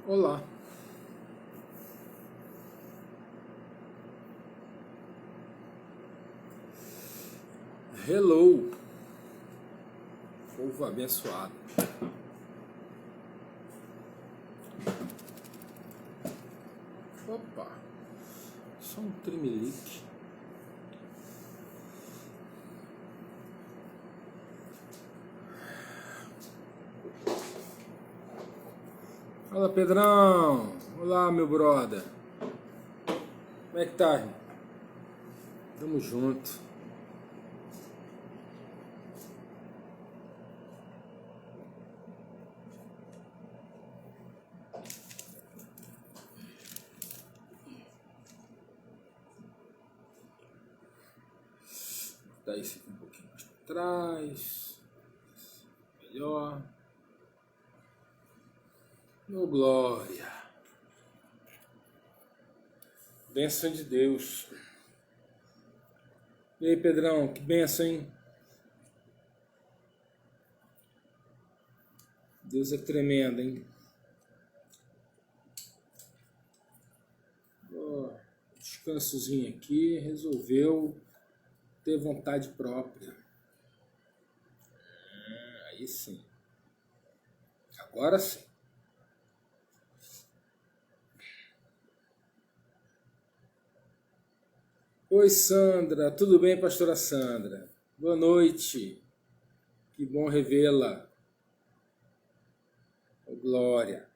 Olá, hello, povo abençoado. Opa, só um tremelique. Fala, Pedrão. Olá, meu brother. Como é que tá, irmão? Tamo junto. Daí fica um pouquinho mais pra trás. Melhor. Meu glória. Bênção de Deus. E aí, Pedrão, que bênção, hein? Deus é tremendo, hein? Descansozinho aqui, resolveu ter vontade própria. Aí sim. Agora sim. Oi, Sandra. Tudo bem, pastora Sandra? Boa noite. Que bom revê-la. Oh, glória.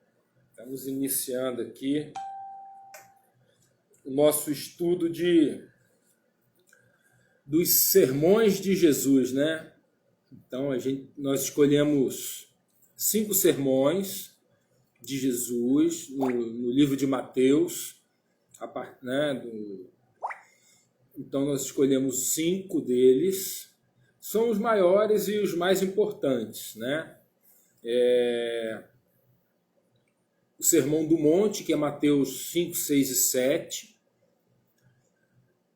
Estamos iniciando aqui o nosso estudo dos sermões de Jesus, né? Então, nós escolhemos 5 sermões de Jesus no livro de Mateus, né? Então, nós escolhemos 5 deles. São os maiores e os mais importantes, né? O Sermão do Monte, que é Mateus 5, 6 e 7,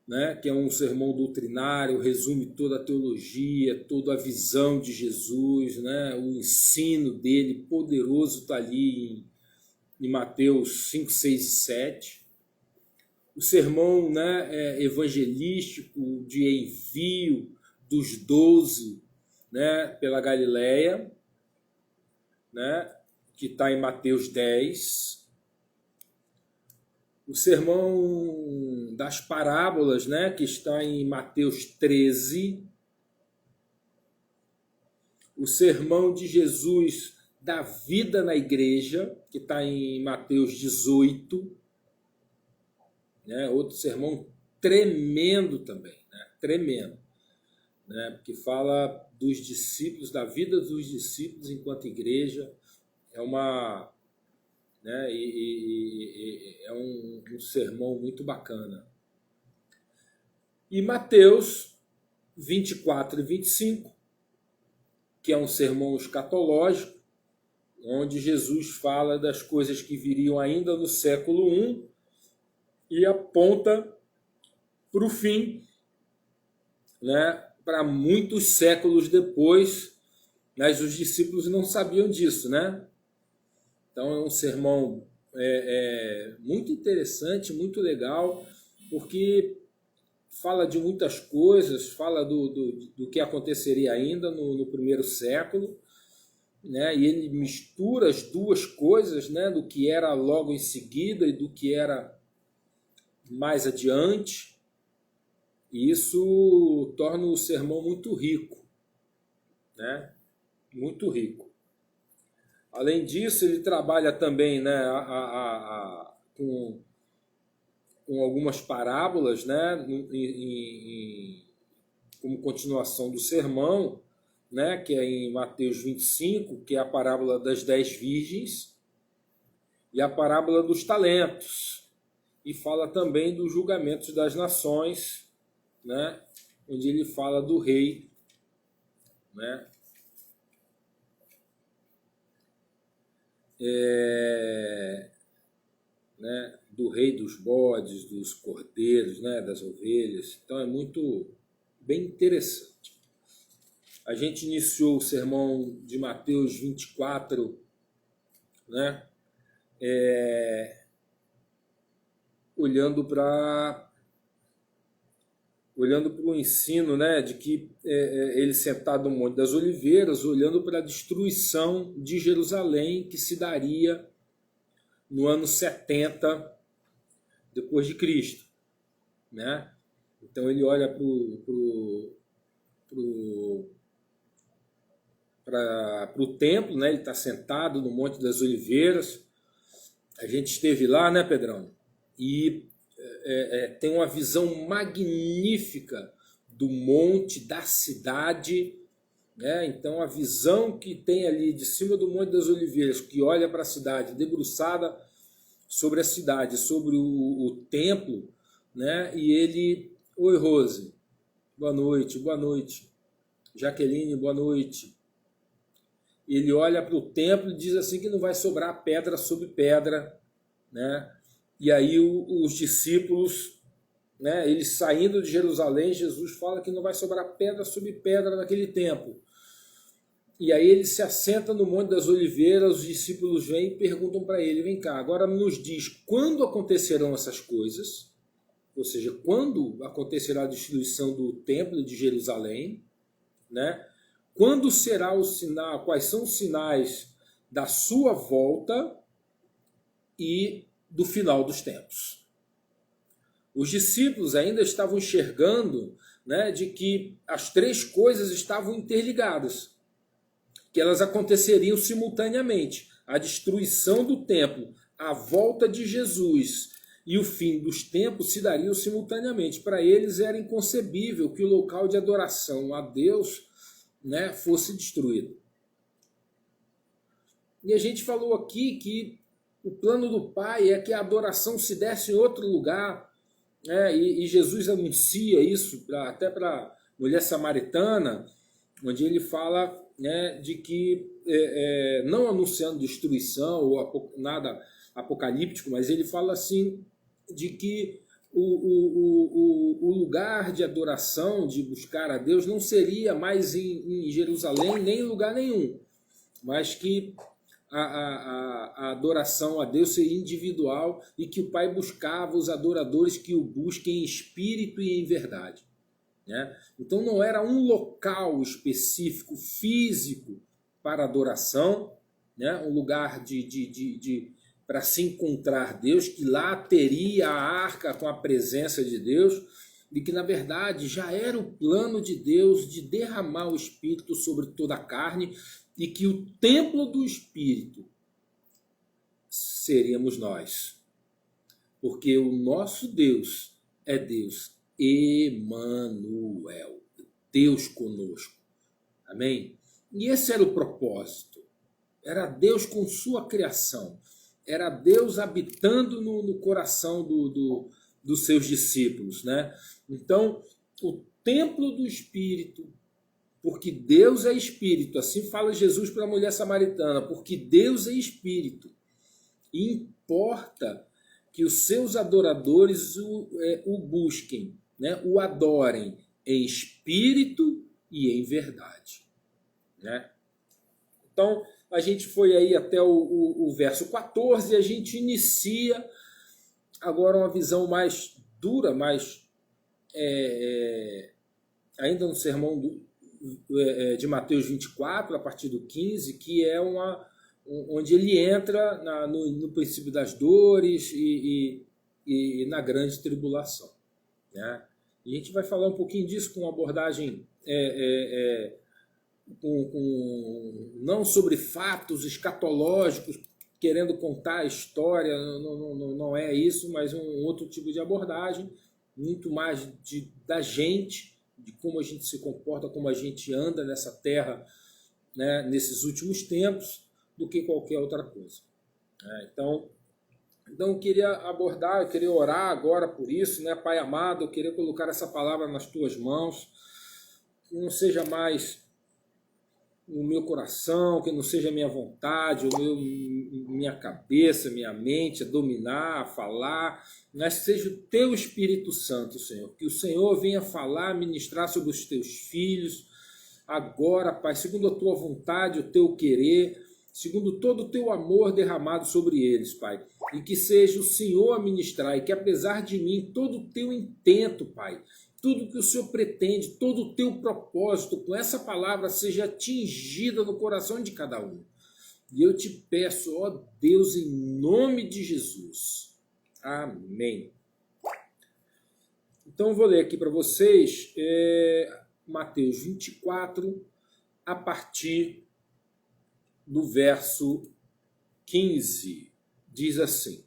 né? Que é um sermão doutrinário, resume toda a teologia, toda a visão de Jesus, né? O ensino dele poderoso está ali em Mateus 5, 6 e 7. O sermão, né, evangelístico de envio dos 12, né, pela Galileia, né, que está em Mateus 10. O sermão das parábolas, né, que está em Mateus 13. O sermão de Jesus da vida na igreja, que está em Mateus 18. Né, outro sermão tremendo também, né, tremendo, né, porque fala dos discípulos, da vida dos discípulos enquanto igreja. Né, é um sermão muito bacana. E Mateus 24 e 25, que é um sermão escatológico, onde Jesus fala das coisas que viriam ainda no século I e aponta para o fim, né, para muitos séculos depois, mas os discípulos não sabiam disso, né? Então é um sermão muito interessante, muito legal, porque fala de muitas coisas, fala do que aconteceria ainda no primeiro século, né? E ele mistura as duas coisas, né? Do que era logo em seguida e do que era mais adiante, e isso torna o sermão muito rico, né? Muito rico. Além disso, ele trabalha também, né, com algumas parábolas, né, como continuação do sermão, né, que é em Mateus 25, que é a parábola das 10 virgens, e a parábola dos talentos. E fala também dos julgamentos das nações, né, onde ele fala do rei, né, do rei dos bodes, dos cordeiros, né, das ovelhas. Então é muito bem interessante. A gente iniciou o sermão de Mateus 24, né, olhando para o ensino, né, de que ele sentado no Monte das Oliveiras, olhando para a destruição de Jerusalém, que se daria no ano 70 depois de Cristo, né? Então ele olha para o templo, né? Ele está sentado no Monte das Oliveiras. A gente esteve lá, né, Pedrão? E tem uma visão magnífica do monte, da cidade, né? Então a visão que tem ali de cima do Monte das Oliveiras, que olha para a cidade, debruçada sobre a cidade, sobre o templo, né? E ele, oi Rose, boa noite, Jaqueline, boa noite. Ele olha para o templo e diz assim que não vai sobrar pedra sobre pedra, né? E aí os discípulos, né, eles saindo de Jerusalém, Jesus fala que não vai sobrar pedra sobre pedra naquele templo. E aí ele se assenta no Monte das Oliveiras, os discípulos vêm e perguntam para ele, vem cá, agora nos diz quando acontecerão essas coisas, ou seja, quando acontecerá a destruição do templo de Jerusalém, né? Quando será o sinal, quais são os sinais da sua volta e do final dos tempos. Os discípulos ainda estavam enxergando, né, de que as três coisas estavam interligadas, que elas aconteceriam simultaneamente. A destruição do templo, a volta de Jesus e o fim dos tempos se dariam simultaneamente. Para eles era inconcebível que o local de adoração a Deus, né, fosse destruído. E a gente falou aqui que o plano do Pai é que a adoração se desse em outro lugar, né, e Jesus anuncia isso até para a mulher samaritana, onde ele fala, né, de que, não anunciando destruição ou nada apocalíptico, mas ele fala assim, de que o lugar de adoração, de buscar a Deus, não seria mais em Jerusalém, nem em lugar nenhum, mas que a adoração a Deus seria individual e que o Pai buscava os adoradores que o busquem em espírito e em verdade, né? Então não era um local específico, físico para adoração, né? Um lugar para se encontrar Deus, que lá teria a arca com a presença de Deus, e que na verdade já era o plano de Deus de derramar o Espírito sobre toda a carne, e que o templo do Espírito seríamos nós. Porque o nosso Deus é Deus Emanuel, Deus conosco. Amém? E esse era o propósito. Era Deus com sua criação. Era Deus habitando no coração dos seus discípulos, né? Então, o templo do Espírito, porque Deus é Espírito, assim fala Jesus para a mulher samaritana, porque Deus é Espírito. E importa que os seus adoradores o busquem, né? O adorem em espírito e em verdade, né? Então, a gente foi aí até o verso 14 e a gente inicia agora uma visão mais dura, mais ainda no sermão de Mateus 24, a partir do 15, que é onde ele entra no princípio das dores e na grande tribulação, né? E a gente vai falar um pouquinho disso com uma abordagem não sobre fatos escatológicos, querendo contar a história, não é isso, mas um outro tipo de abordagem, muito mais da gente, de como a gente se comporta, como a gente anda nessa terra, né, nesses últimos tempos, do que qualquer outra coisa. Então eu queria abordar, eu queria orar agora por isso, né, Pai amado, eu queria colocar essa palavra nas tuas mãos, que não seja mais o meu coração, que não seja a minha vontade, minha cabeça, minha mente a dominar, a falar, mas seja o teu Espírito Santo, Senhor, que o Senhor venha falar, ministrar sobre os teus filhos, agora, Pai, segundo a tua vontade, o teu querer, segundo todo o teu amor derramado sobre eles, Pai. E que seja o Senhor a ministrar, e que apesar de mim, todo o teu intento, Pai, tudo que o Senhor pretende, todo o teu propósito com essa palavra seja atingida no coração de cada um. E eu te peço, ó Deus, em nome de Jesus. Amém. Então eu vou ler aqui para vocês Mateus 24, a partir do verso 15. Diz assim: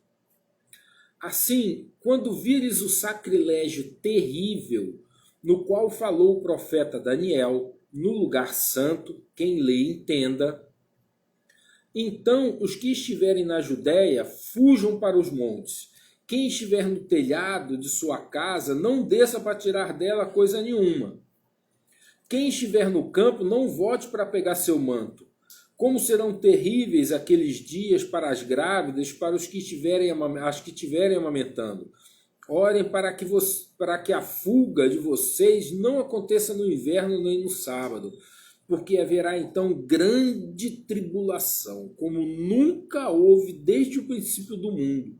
Assim, quando vires o sacrilégio terrível, no qual falou o profeta Daniel, no lugar santo, quem lê entenda, então os que estiverem na Judéia fujam para os montes. Quem estiver no telhado de sua casa, não desça para tirar dela coisa nenhuma. Quem estiver no campo, não volte para pegar seu manto. Como serão terríveis aqueles dias para as grávidas, para os que estiverem amamentando. Orem para que a fuga de vocês não aconteça no inverno nem no sábado, porque haverá então grande tribulação, como nunca houve desde o princípio do mundo,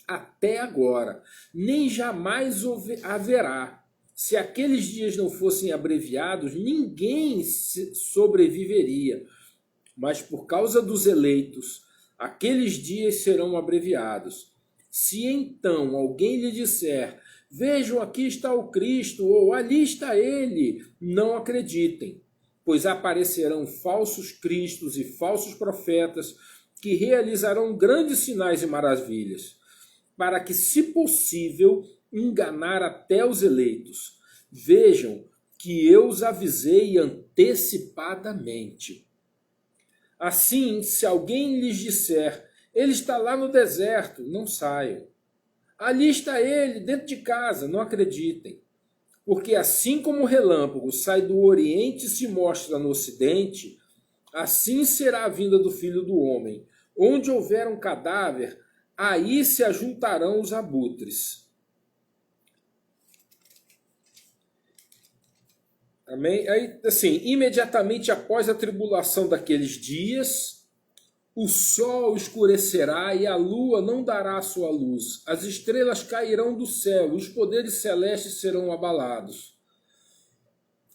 até agora, nem jamais haverá. Se aqueles dias não fossem abreviados, ninguém sobreviveria. Mas por causa dos eleitos, aqueles dias serão abreviados. Se então alguém lhe disser, vejam, aqui está o Cristo, ou ali está ele, não acreditem, pois aparecerão falsos cristos e falsos profetas que realizarão grandes sinais e maravilhas, para que, se possível, enganar até os eleitos. Vejam que eu os avisei antecipadamente. Assim, se alguém lhes disser, ele está lá no deserto, não saiam. Ali está ele, dentro de casa, não acreditem. Porque assim como o relâmpago sai do Oriente e se mostra no Ocidente, assim será a vinda do Filho do Homem. Onde houver um cadáver, aí se ajuntarão os abutres. Amém? Aí, assim, imediatamente após a tribulação daqueles dias, o sol escurecerá e a lua não dará a sua luz. As estrelas cairão do céu e os poderes celestes serão abalados.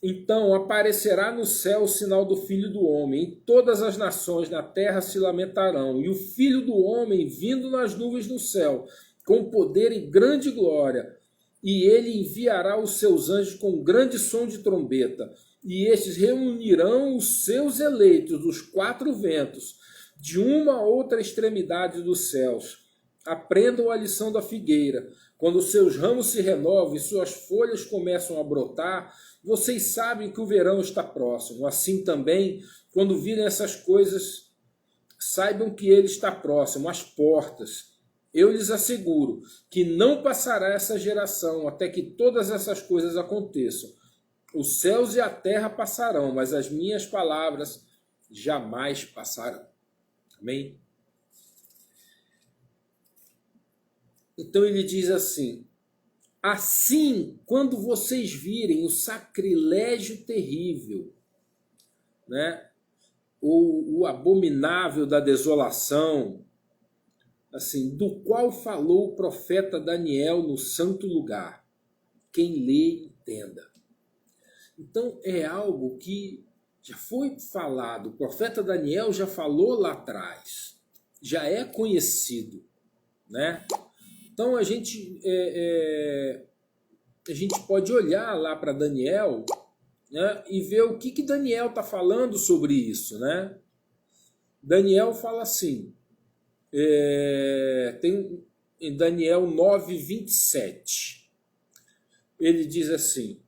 Então aparecerá no céu o sinal do Filho do Homem, e todas as nações na terra se lamentarão, e o Filho do Homem vindo nas nuvens do céu, com poder e grande glória. E ele enviará os seus anjos com grande som de trombeta, e estes reunirão os seus eleitos dos quatro ventos, de uma a outra extremidade dos céus. Aprendam a lição da figueira. Quando seus ramos se renovam e suas folhas começam a brotar, vocês sabem que o verão está próximo. Assim também, quando virem essas coisas, saibam que ele está próximo, às portas. Eu lhes asseguro que não passará essa geração até que todas essas coisas aconteçam. Os céus e a terra passarão, mas as minhas palavras jamais passarão. Amém? Então ele diz assim: assim, quando vocês virem o sacrilégio terrível, né, o abominável da desolação, assim, do qual falou o profeta Daniel no santo lugar. Quem lê, entenda. Então é algo que já foi falado. O profeta Daniel já falou lá atrás. Já é conhecido, né? Então a gente pode olhar lá para Daniel, né, e ver o que Daniel está falando sobre isso, né? Daniel fala assim, tem em Daniel 9:27, ele diz assim: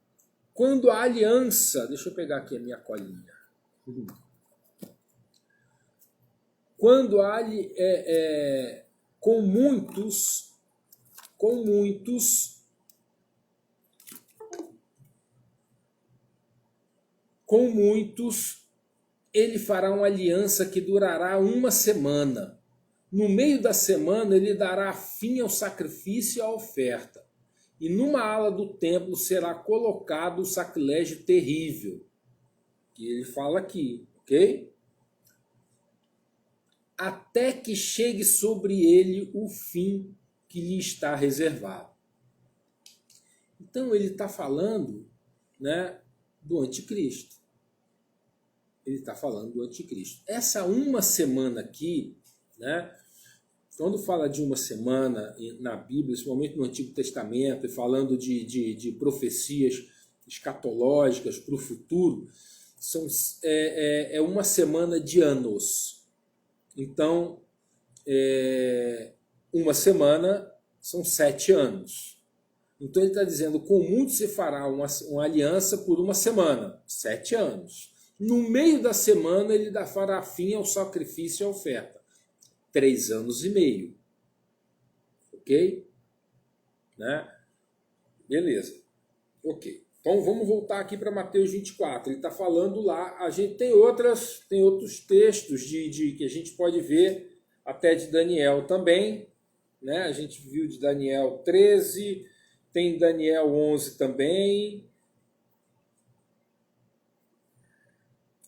quando a aliança, deixa eu pegar aqui a minha colinha, quando há com muitos ele fará uma aliança que durará uma semana. No meio da semana ele dará fim ao sacrifício e à oferta. E numa ala do templo será colocado o sacrilégio terrível, que ele fala aqui, ok? até que chegue sobre ele o fim que lhe está reservado. Então ele está falando, né, do anticristo. Ele está falando do anticristo. Essa uma semana aqui, né, quando fala de uma semana na Bíblia, principalmente no Antigo Testamento, e falando de profecias escatológicas para o futuro, é uma semana de anos. Então, uma semana são 7 anos. Então ele está dizendo, com o mundo se fará uma aliança por uma semana, 7 anos. No meio da semana ele fará fim ao sacrifício e à oferta, 3 anos e meio. Ok? Né? Beleza. Ok. Então vamos voltar aqui para Mateus 24. Ele está falando lá, a gente tem outros textos que a gente pode ver, até de Daniel também. Né? A gente viu de Daniel 13, tem Daniel 11 também.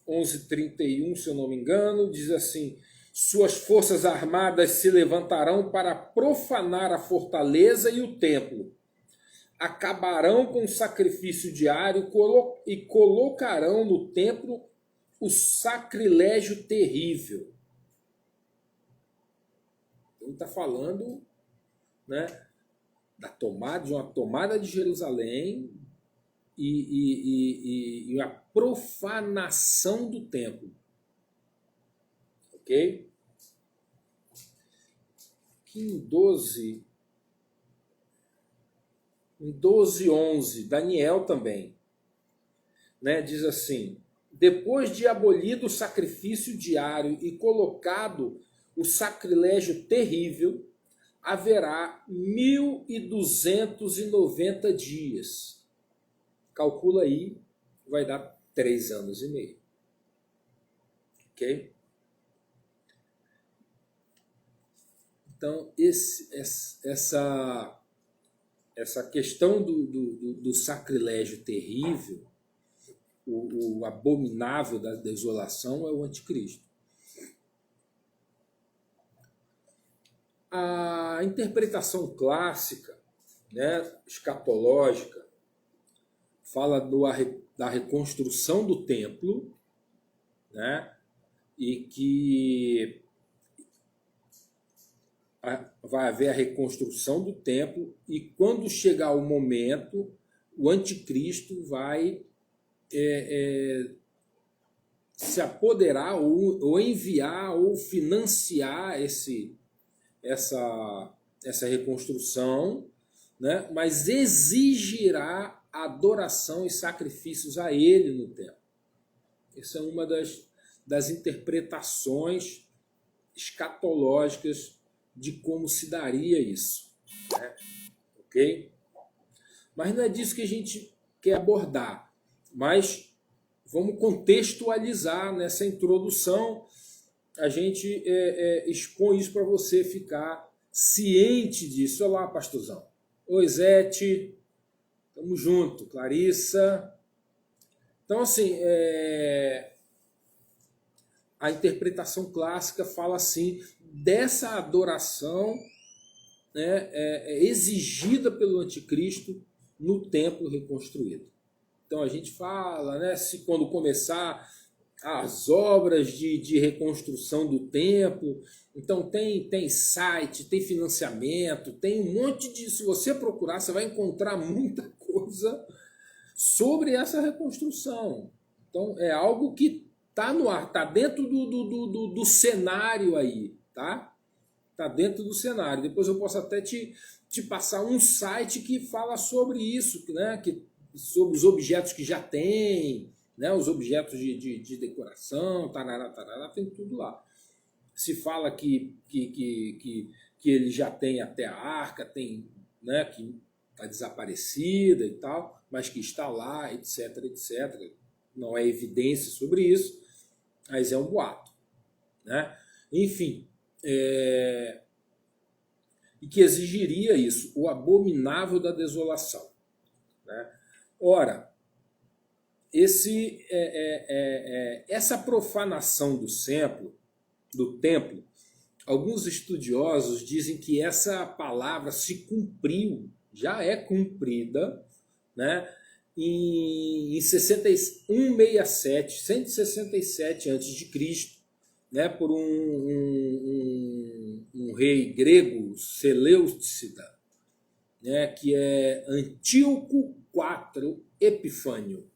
11:31, se eu não me engano, diz assim: suas forças armadas se levantarão para profanar a fortaleza e o templo. Acabarão com o sacrifício diário e colocarão no templo o sacrilégio terrível. Ele está falando, né, de uma tomada de Jerusalém e a profanação do templo. Ok? Aqui em 12:11, Daniel também, né, diz assim: depois de abolido o sacrifício diário e colocado o sacrilégio terrível, haverá 1290 dias. Calcula aí, vai dar 3 anos e meio. Ok? Então, essa questão do sacrilégio terrível, o abominável da desolação, é o anticristo. A interpretação clássica, né, escatológica, fala da reconstrução do templo, né, e que vai haver a reconstrução do templo, e quando chegar o momento, o anticristo vai se apoderar ou enviar ou financiar essa reconstrução, né? Mas exigirá adoração e sacrifícios a ele no templo. Essa é uma das interpretações escatológicas de como se daria isso. Né? Ok? Mas não é disso que a gente quer abordar. Mas vamos contextualizar nessa introdução. A gente expõe isso para você ficar ciente disso. Olá, pastorzão. Oi, Zete. Tamo junto. Clarissa. Então, assim, a interpretação clássica fala assim, dessa adoração, né, exigida pelo anticristo no templo reconstruído. Então a gente fala, né, se quando começar as obras de reconstrução do templo, então tem site, tem financiamento, tem um monte de... Se você procurar, você vai encontrar muita coisa sobre essa reconstrução. Então é algo que está no ar, está dentro do cenário aí, tá? Está dentro do cenário. Depois eu posso até te passar um site que fala sobre isso, né? Sobre os objetos que já tem, né? Os objetos de decoração, tarará, tem tudo lá. Se fala que ele já tem até a arca, tem, né? Que está desaparecida e tal, mas que está lá, etc, etc. Não é evidência sobre isso, mas é um boato, né? Enfim, e que exigiria isso, o abominável da desolação, né? Ora, essa profanação do templo alguns estudiosos dizem que essa palavra se cumpriu, já é cumprida, né, em 167 a.C., né, por um rei grego, Seleucida, né, que é Antíoco IV Epifânio,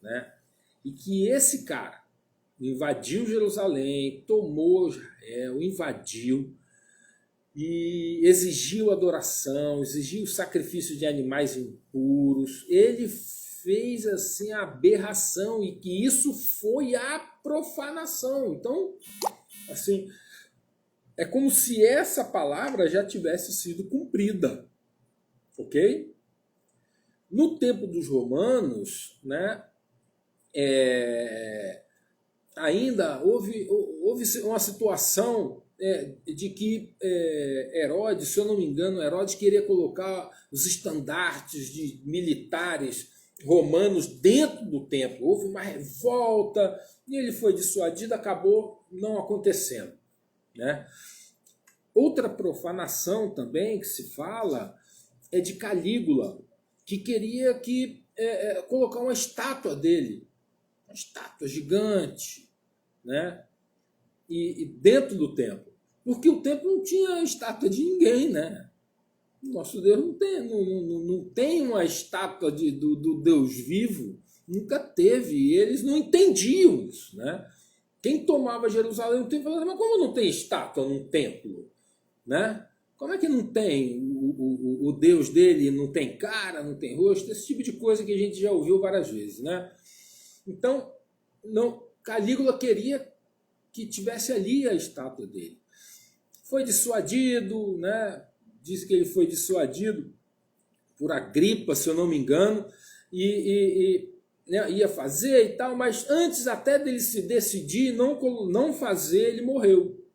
né, e que esse cara invadiu Jerusalém, tomou Israel, invadiu e exigiu adoração, exigiu sacrifício de animais impuros. Ele fez assim a aberração, e que isso foi a profanação. Então, assim, é como se essa palavra já tivesse sido cumprida, ok? No tempo dos romanos, né, ainda houve uma situação de que Herodes, se eu não me engano, Herodes queria colocar os estandartes de militares romanos dentro do templo. Houve uma revolta e ele foi dissuadido, acabou não acontecendo, né? Outra profanação também que se fala é de Calígula, que queria colocar uma estátua dele, uma estátua gigante, né? E dentro do templo, porque o templo não tinha estátua de ninguém, né? Nosso Deus não tem uma estátua do Deus vivo, nunca teve, e eles não entendiam isso, né? Quem tomava Jerusalém no templo falava: mas como não tem estátua num templo, né? Como é que não tem o Deus dele, não tem cara, não tem rosto? Esse tipo de coisa que a gente já ouviu várias vezes, né? Então, Calígula queria que tivesse ali a estátua dele. Foi dissuadido, né? Diz que ele foi dissuadido por Agripa, se eu não me engano, né, ia fazer e tal, mas antes até dele se decidir não fazer, ele morreu.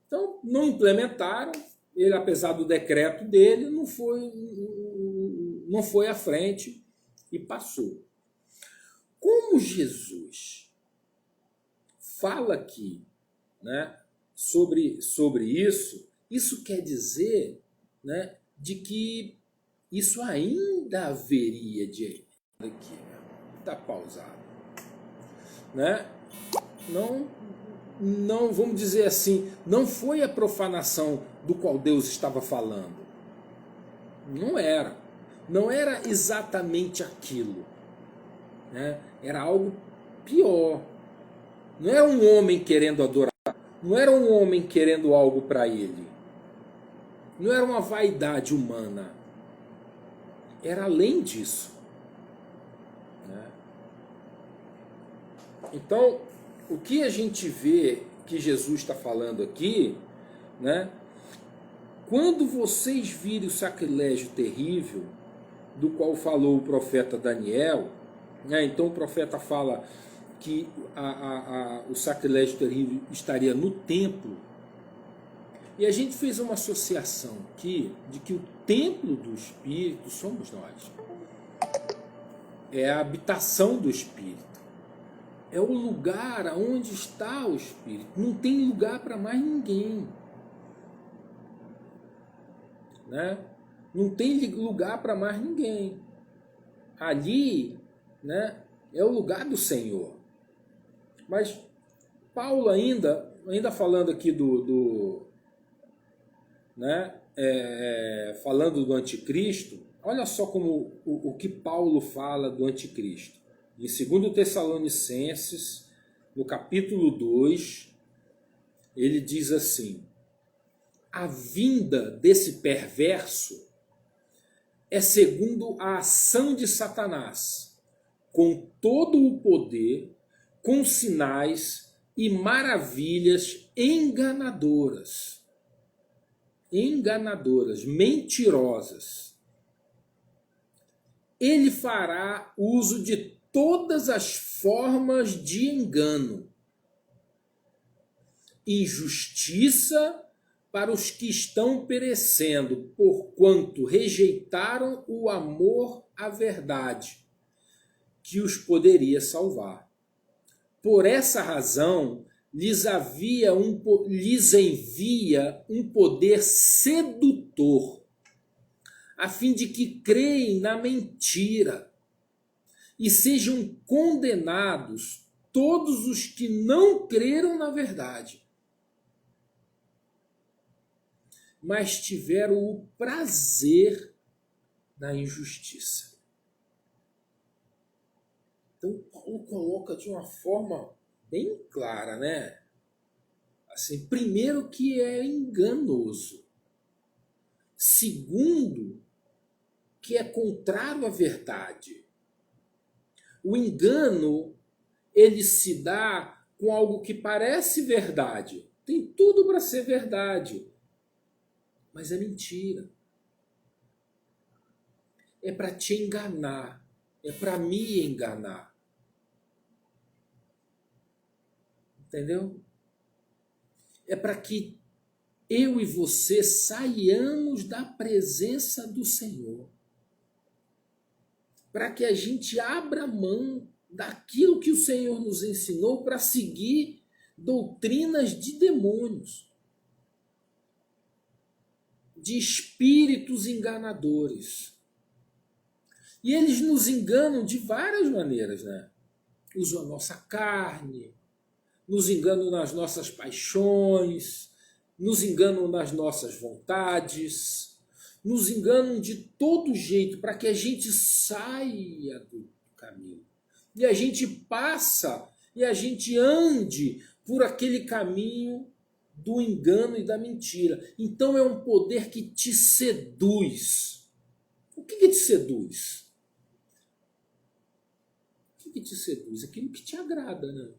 Então, não implementaram. Ele, apesar do decreto dele, não foi à frente e passou. Como Jesus fala aqui, né, sobre isso quer dizer, né, de que isso ainda haveria de... Aqui, está pausado, né? Não, vamos dizer assim, não foi a profanação do qual Deus estava falando. Não era exatamente aquilo, né? Era algo pior. Não era um homem querendo adorar, não era um homem querendo algo para ele, não era uma vaidade humana, era além disso, né? Então, o que a gente vê que Jesus está falando aqui, né? Quando vocês virem o sacrilégio terrível do qual falou o profeta Daniel, né? Então o profeta fala que o sacrilégio terrível estaria no templo, e a gente fez uma associação aqui de que o templo do Espírito somos nós, é a habitação do Espírito, é o lugar onde está o Espírito, não tem lugar para mais ninguém, né? Não tem lugar para mais ninguém. Ali, né, é o lugar do Senhor. Mas Paulo ainda falando aqui né, falando do anticristo, olha só como o que Paulo fala do anticristo. Em 2 Tessalonicenses, no capítulo 2, ele diz assim: a vinda desse perverso é segundo a ação de Satanás, com todo o poder, com sinais e maravilhas enganadoras, mentirosas. Ele fará uso de todas as formas de engano, injustiça para os que estão perecendo, porquanto rejeitaram o amor à verdade, que os poderia salvar. Por essa razão, lhes envia um poder sedutor, a fim de que creem na mentira e sejam condenados todos os que não creram na verdade, mas tiveram o prazer na injustiça. Então, Paulo coloca de uma forma bem clara, né? Assim, primeiro, que é enganoso. Segundo, que é contrário à verdade. O engano, ele se dá com algo que parece verdade. Tem tudo para ser verdade, mas é mentira. É para te enganar, é para me enganar. Entendeu? É para que eu e você saiamos da presença do Senhor. Para que a gente abra mão daquilo que o Senhor nos ensinou para seguir doutrinas de demônios, de espíritos enganadores. E eles nos enganam de várias maneiras, né? Usam a nossa carne, nos enganam nas nossas paixões, nos enganam nas nossas vontades, nos enganam de todo jeito para que a gente saia do caminho. E a gente passa e a gente ande por aquele caminho do engano e da mentira. Então é um poder que te seduz. O que te seduz? O que te seduz? Aquilo que te agrada, né?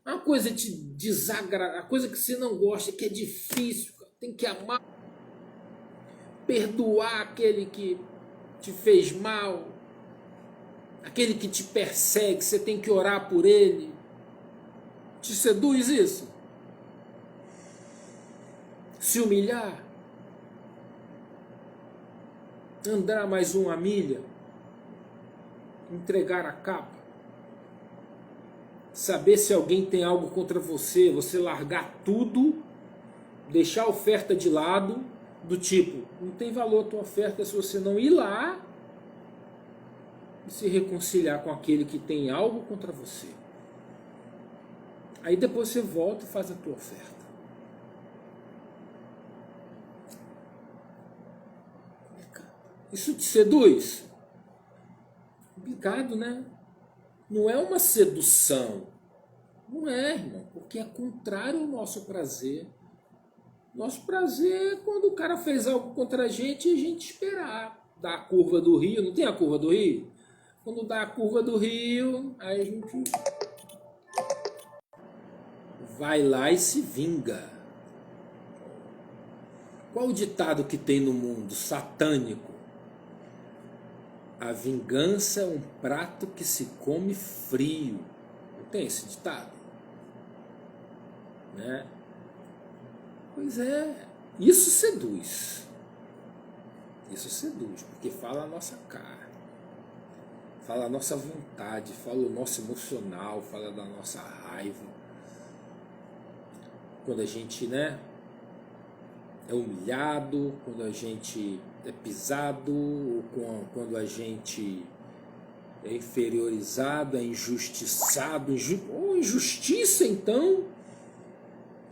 Uma coisa te desagrada, a coisa que você não gosta, que é difícil, tem que amar, perdoar aquele que te fez mal, aquele que te persegue, você tem que orar por ele. Te seduz isso? Se humilhar? Andar mais uma milha? Entregar a capa? Saber se alguém tem algo contra você, você largar tudo, deixar a oferta de lado, do tipo, não tem valor a tua oferta se você não ir lá e se reconciliar com aquele que tem algo contra você. Aí depois você volta e faz a tua oferta. Isso te seduz? Complicado, né? Não é uma sedução. Não é, irmão, porque é contrário ao nosso prazer. Nosso prazer é quando o cara fez algo contra a gente esperar. Dá a curva do rio, não tem a curva do rio? Quando dá a curva do rio, aí a gente vai lá e se vinga. Qual o ditado que tem no mundo satânico? A vingança é um prato que se come frio. Não tem esse ditado? Né? Pois é, isso seduz. Isso seduz, porque fala a nossa carne, fala a nossa vontade, fala o nosso emocional, fala da nossa raiva. Quando a gente, né, é humilhado, quando a gente é pisado, ou quando a gente é inferiorizado, é injustiçado, ou injustiça então.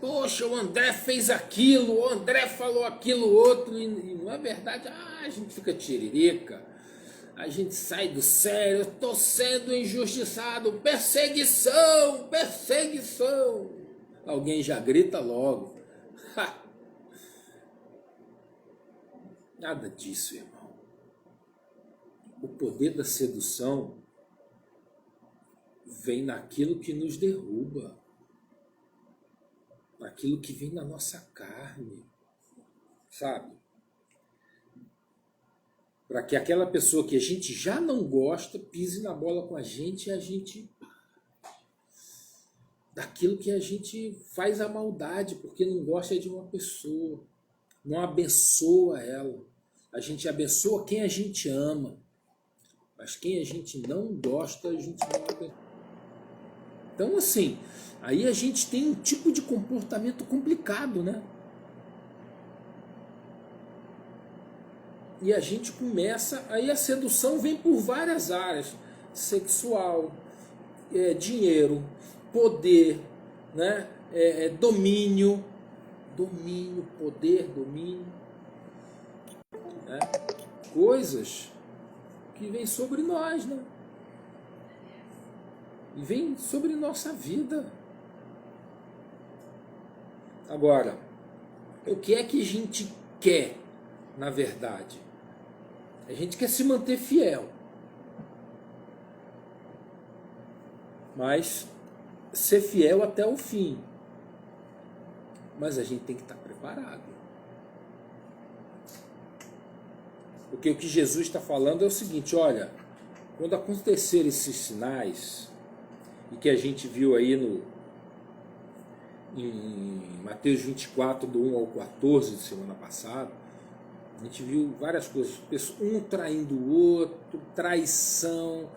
Poxa, o André fez aquilo, o André falou aquilo outro, e não é verdade. A gente fica tiririca, a gente sai do sério, eu estou sendo injustiçado, perseguição, perseguição. Alguém já grita logo. Nada disso, irmão. O poder da sedução vem naquilo que nos derruba, naquilo que vem na nossa carne, sabe? Para que aquela pessoa que a gente já não gosta pise na bola com a gente e a gente... daquilo que a gente faz a maldade, porque não gosta de uma pessoa, não abençoa ela. A gente abençoa quem a gente ama, mas quem a gente não gosta, a gente não abençoa. Então, assim, Aí a gente tem um tipo de comportamento complicado, né? E a gente começa, aí a sedução vem por várias áreas, sexual, dinheiro, poder, né? Domínio, poder, domínio, né? Coisas que vêm sobre nós, né? E vêm sobre nossa vida. Agora, o que é que a gente quer, na verdade? A gente quer se manter fiel. Mas ser fiel até o fim. Mas a gente tem que estar preparado. Porque o que Jesus está falando é o seguinte, olha, quando acontecer esses sinais, e que a gente viu aí em Mateus 24, do 1 ao 14, de semana passada, a gente viu várias coisas, um traindo o outro, traição,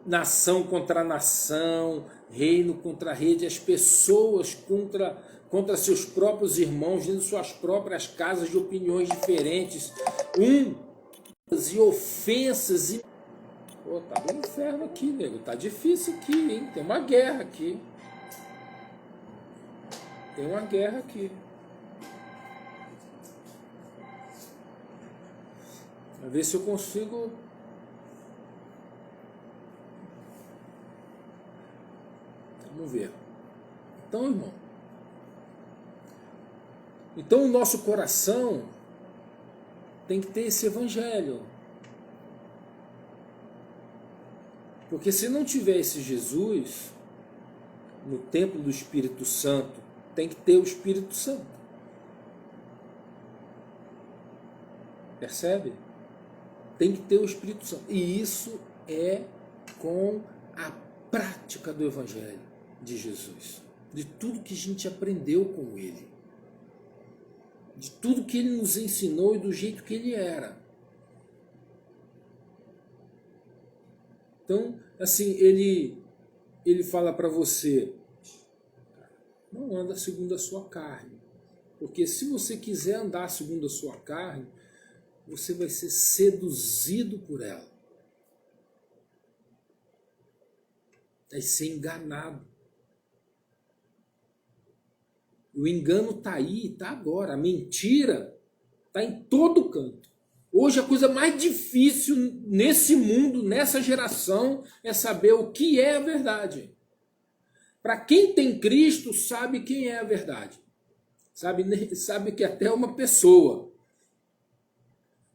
nação contra nação, reino contra rede, as pessoas contra seus próprios irmãos, dentro de suas próprias casas, de opiniões diferentes, e ofensas. Pô, tá do inferno aqui, nego, tá difícil aqui, hein? Tem uma guerra aqui. Tem uma guerra aqui. Vamos ver se eu consigo. Vamos ver. Então, irmão. Então o nosso coração tem que ter esse evangelho. Porque se não tiver esse Jesus no templo do Espírito Santo, tem que ter o Espírito Santo. Percebe? Tem que ter o Espírito Santo. E isso é com a prática do Evangelho de Jesus. De tudo que a gente aprendeu com Ele. De tudo que Ele nos ensinou e do jeito que Ele era. Então, assim, Ele fala para você, não anda segundo a sua carne. Porque se você quiser andar segundo a sua carne, você vai ser seduzido por ela. Vai ser enganado. O engano está aí, está agora. A mentira está em todo canto. Hoje a coisa mais difícil nesse mundo, nessa geração, é saber o que é a verdade. Para quem tem Cristo, sabe quem é a verdade. Sabe que até é uma pessoa.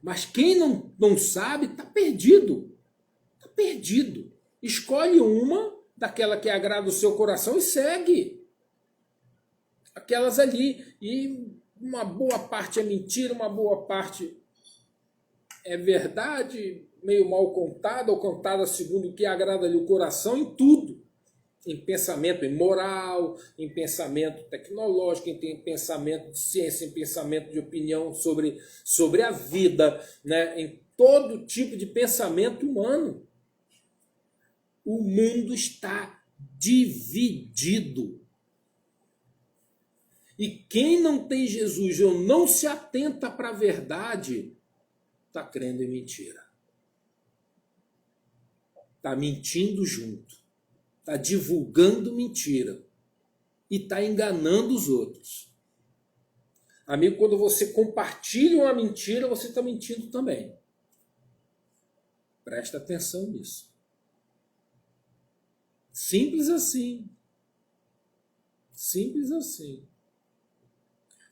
Mas quem não sabe, está perdido. Está perdido. Escolhe uma, daquela que agrada o seu coração, e segue. Aquelas ali. E uma boa parte é mentira, uma boa parte é verdade, meio mal contada, ou contada segundo o que agrada-lhe o coração, em tudo. Em pensamento em moral, em pensamento tecnológico, em pensamento de ciência, em pensamento de opinião sobre a vida, né? Em todo tipo de pensamento humano. O mundo está dividido. E quem não tem Jesus ou não se atenta para a verdade, está crendo em mentira. Está mentindo junto. Está divulgando mentira. E está enganando os outros. Amigo, quando você compartilha uma mentira, você está mentindo também. Presta atenção nisso. Simples assim. Simples assim.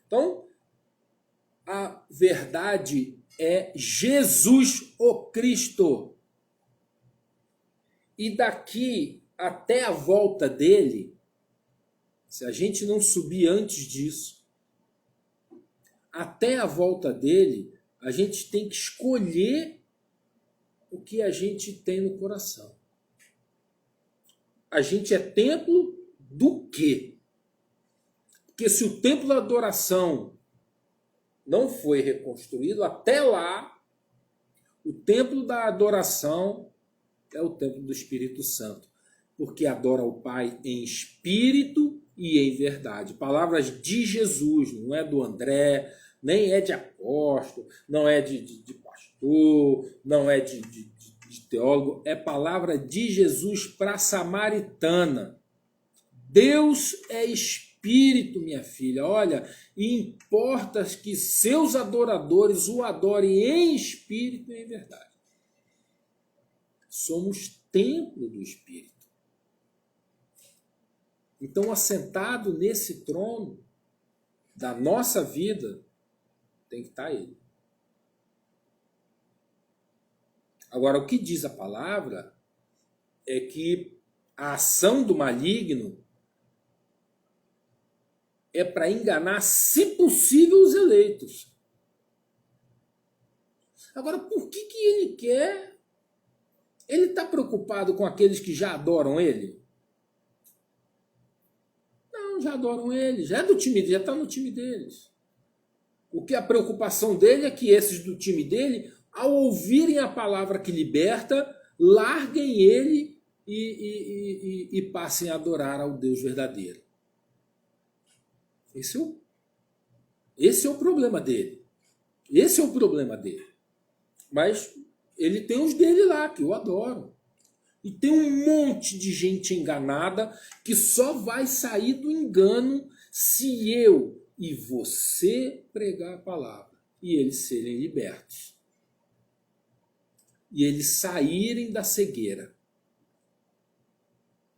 Então, a verdade é Jesus o Cristo. E daqui até a volta dele, se a gente não subir antes disso, até a volta dele, a gente tem que escolher o que a gente tem no coração. A gente é templo do quê? Porque se o templo da adoração não foi reconstruído, até lá, o templo da adoração é o templo do Espírito Santo. porque adora o Pai em espírito e em verdade. Palavras de Jesus, não é do André, nem é de apóstolo, não é de pastor, não é de teólogo, é palavra de Jesus para a samaritana. Deus é espírito, minha filha. Olha, e importa que seus adoradores o adorem em espírito e em verdade. Somos templo do Espírito. Então, assentado nesse trono da nossa vida, tem que estar Ele. Agora, o que diz a palavra é que a ação do maligno é para enganar, se possível, os eleitos. Agora, por que ele quer? Ele está preocupado com aqueles que já adoram ele? Não, já adoram ele, já é do time dele, já está no time deles. O que a preocupação dele é que esses do time dele, ao ouvirem a palavra que liberta, larguem ele e passem a adorar ao Deus verdadeiro. Esse é o problema dele. Esse é o problema dele. Mas ele tem os dele lá, que eu adoro. E tem um monte de gente enganada que só vai sair do engano se eu e você pregar a palavra e eles serem libertos. E eles saírem da cegueira.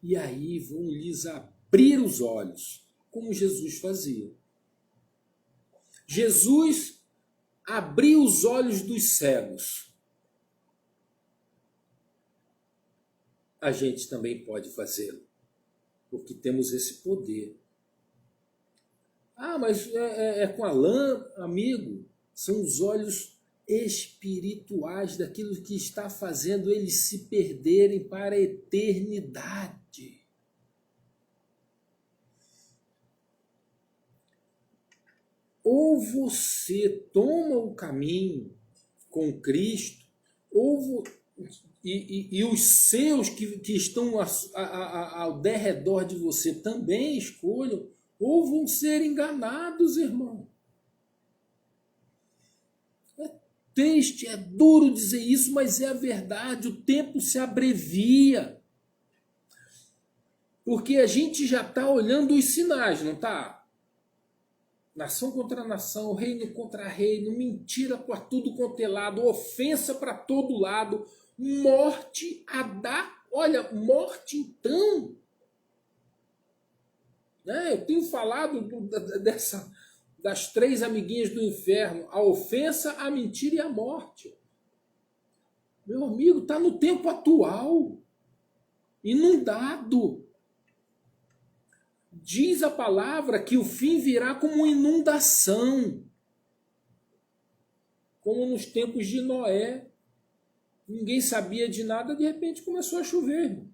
E aí vão lhes abrir os olhos, como Jesus fazia. Jesus abriu os olhos dos cegos. A gente também pode fazê-lo, porque temos esse poder. Ah, mas é com a lã, amigo. São os olhos espirituais daquilo que está fazendo eles se perderem para a eternidade. Ou você toma o caminho com Cristo, e os seus que estão ao derredor de você também escolham, ou vão ser enganados, irmão. É triste, é duro dizer isso, mas é a verdade. O tempo se abrevia. Porque a gente já está olhando os sinais, não está? Nação contra nação, reino contra reino, mentira para tudo quanto é lado, ofensa para todo lado, morte a dar. Olha, morte então. Né? Eu tenho falado das 3 amiguinhas do inferno: a ofensa, a mentira e a morte. Meu amigo, está no tempo atual, inundado. Diz a palavra que o fim virá como inundação, como nos tempos de Noé. Ninguém sabia de nada, de repente começou a chover.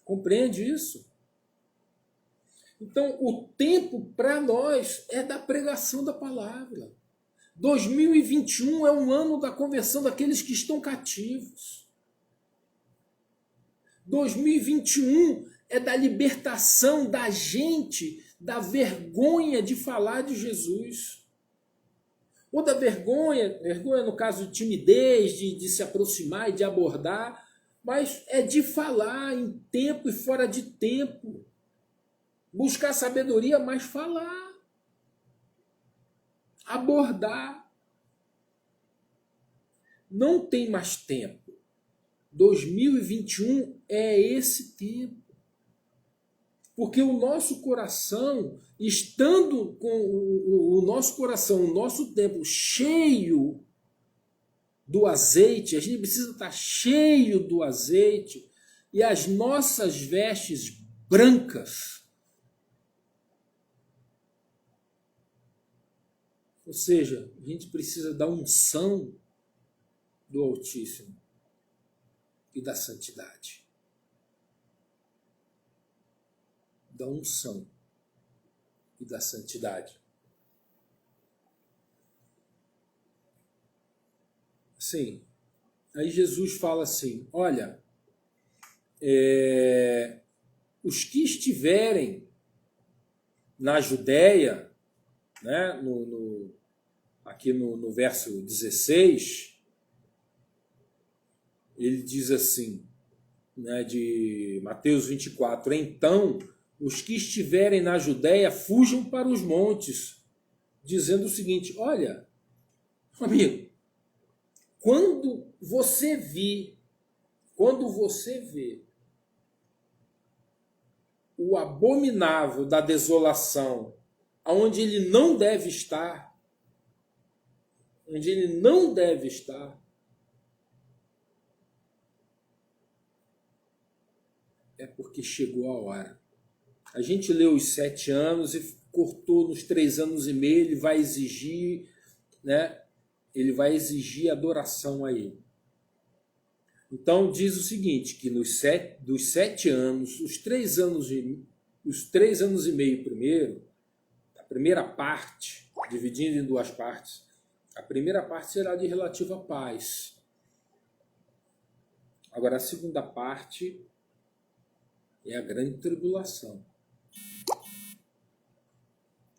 Compreende isso? Então, o tempo para nós é da pregação da palavra. 2021 é um ano da conversão daqueles que estão cativos. 2021 é da libertação da gente da vergonha de falar de Jesus. Ou da vergonha no caso de timidez, de se aproximar e de abordar, mas é de falar em tempo e fora de tempo. Buscar sabedoria, mas falar. Abordar. Não tem mais tempo. 2021 é esse tempo. Porque o nosso coração, estando com o nosso coração, o nosso templo cheio do azeite, a gente precisa estar cheio do azeite, e as nossas vestes brancas. Ou seja, a gente precisa da unção do Altíssimo e da santidade. Da unção e da santidade. Sim. Aí Jesus fala assim: olha, os que estiverem na Judéia, né, aqui no verso 16, ele diz assim, né, de Mateus 24, então os que estiverem na Judéia fujam para os montes, dizendo o seguinte, olha, amigo, quando você vê o abominável da desolação, aonde ele não deve estar, é porque chegou a hora. A gente leu os 7 anos e cortou nos 3 anos e meio, ele vai exigir, né? Ele vai exigir adoração a ele. Então diz o seguinte, que dos 7 anos, os 3 anos e meio primeiro, a primeira parte, dividindo em 2 partes, a primeira parte será de relativa paz. Agora a segunda parte é a grande tribulação.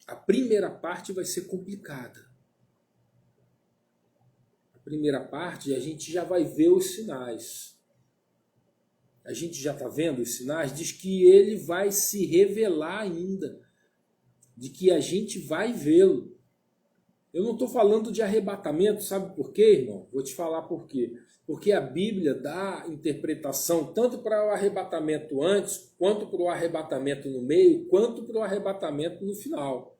A primeira parte vai ser complicada. A primeira parte a gente já vai ver os sinais. A gente já está vendo os sinais, diz que ele vai se revelar ainda, de que a gente vai vê-lo. Eu não estou falando de arrebatamento, sabe por quê, irmão? Vou te falar por quê. Porque a Bíblia dá interpretação tanto para o arrebatamento antes, quanto para o arrebatamento no meio, quanto para o arrebatamento no final.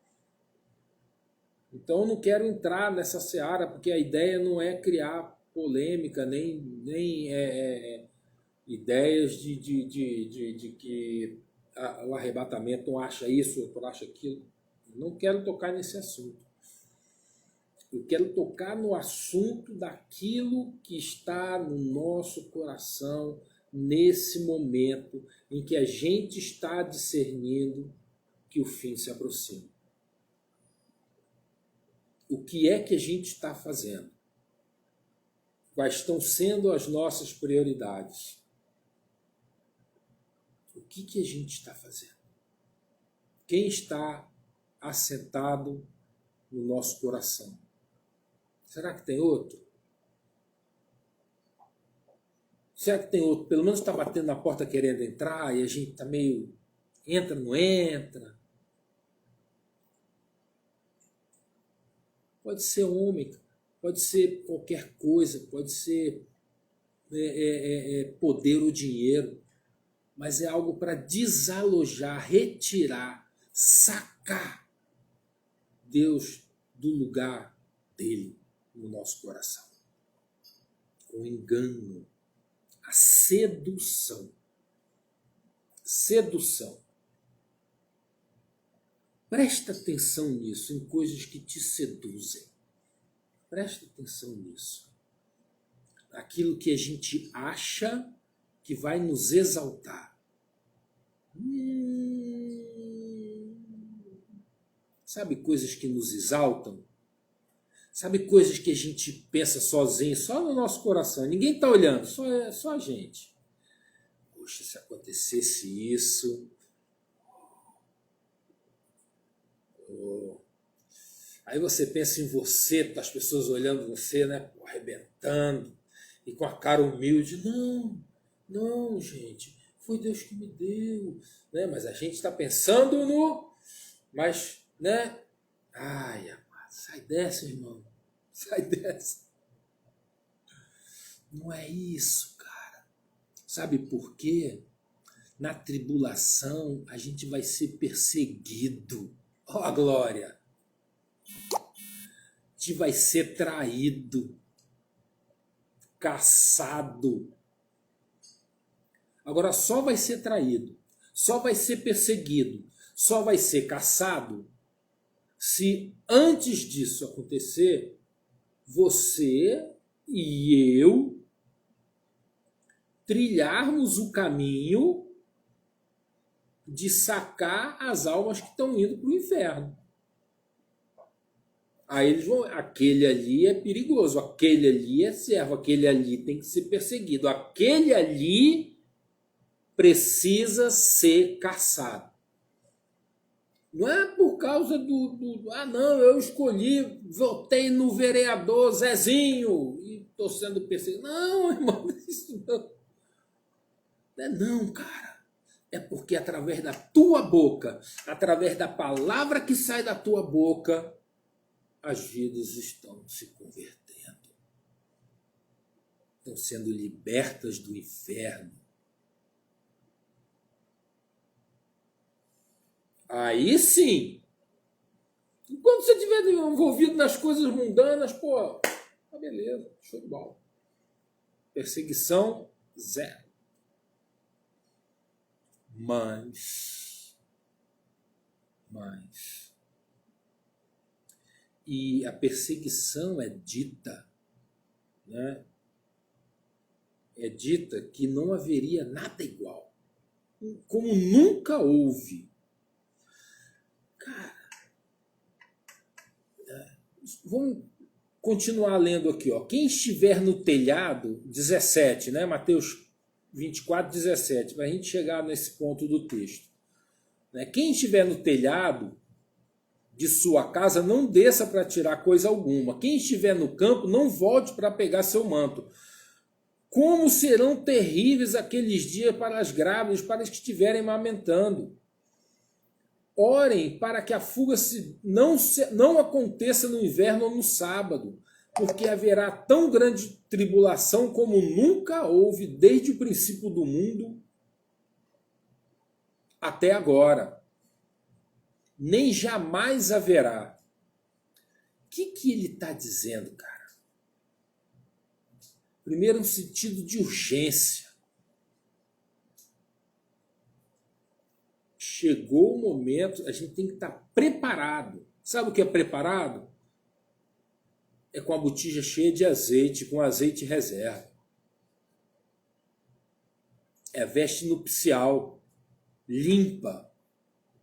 Então eu não quero entrar nessa seara, porque a ideia não é criar polêmica, nem ideias de que o arrebatamento não acha isso, outro acha aquilo. Não quero tocar nesse assunto. Eu quero tocar no assunto daquilo que está no nosso coração nesse momento em que a gente está discernindo que o fim se aproxima. O que é que a gente está fazendo? Quais estão sendo as nossas prioridades? O que a gente está fazendo? Quem está assentado no nosso coração? Será que tem outro? Será que tem outro? Pelo menos está batendo na porta querendo entrar e a gente está meio... Entra, não entra? Pode ser homem, pode ser qualquer coisa, pode ser poder ou dinheiro, mas é algo para desalojar, retirar, sacar Deus do lugar dele no nosso coração. O engano, a sedução. Sedução. Presta atenção nisso, em coisas que te seduzem. Presta atenção nisso. Aquilo que a gente acha que vai nos exaltar. Sabe coisas que nos exaltam? Sabe coisas que a gente pensa sozinho, só no nosso coração? Ninguém está olhando, só a gente. Poxa, se acontecesse isso... Aí você pensa em você, as pessoas olhando você, né, arrebentando, e com a cara humilde. Não, gente, foi Deus que me deu. Né? Mas a gente está pensando no... Mas, né? Ai, amado, sai dessa, irmão. Sai dessa. Não é isso, cara. Sabe por quê? Na tribulação, a gente vai ser perseguido. Ó, a glória! A gente vai ser traído, caçado. Agora só vai ser traído, só vai ser perseguido, só vai ser caçado se antes disso acontecer, você e eu trilharmos o caminho de sacar as almas que estão indo para o inferno. Aí eles vão, aquele ali é perigoso, aquele ali é servo, aquele ali tem que ser perseguido, aquele ali precisa ser caçado. Não é por causa não, eu escolhi, votei no vereador Zezinho e estou sendo perseguido. Não, irmão, isso não. Não, cara. É porque através da tua boca, através da palavra que sai da tua boca, as vidas estão se convertendo. Estão sendo libertas do inferno. Aí sim. Enquanto você estiver envolvido nas coisas mundanas, pô, tá beleza, show de bola. Perseguição, zero. Mas. E a perseguição é dita, né? É dita que não haveria nada igual. Como nunca houve. Cara, vamos continuar lendo aqui, ó. Quem estiver no telhado, 17, né? Mateus 24, 17, para a gente chegar nesse ponto do texto. Né? Quem estiver no telhado de sua casa, não desça para tirar coisa alguma. Quem estiver no campo, não volte para pegar seu manto. Como serão terríveis aqueles dias para as grávidas, para as que estiverem amamentando. Orem para que a fuga não aconteça no inverno ou no sábado, porque haverá tão grande tribulação como nunca houve desde o princípio do mundo até agora. Nem jamais haverá. O que ele está dizendo, cara? Primeiro, um sentido de urgência. Chegou o momento, a gente tem que estar preparado. Sabe o que é preparado? É com a botija cheia de azeite, com azeite reserva. É a veste nupcial, limpa.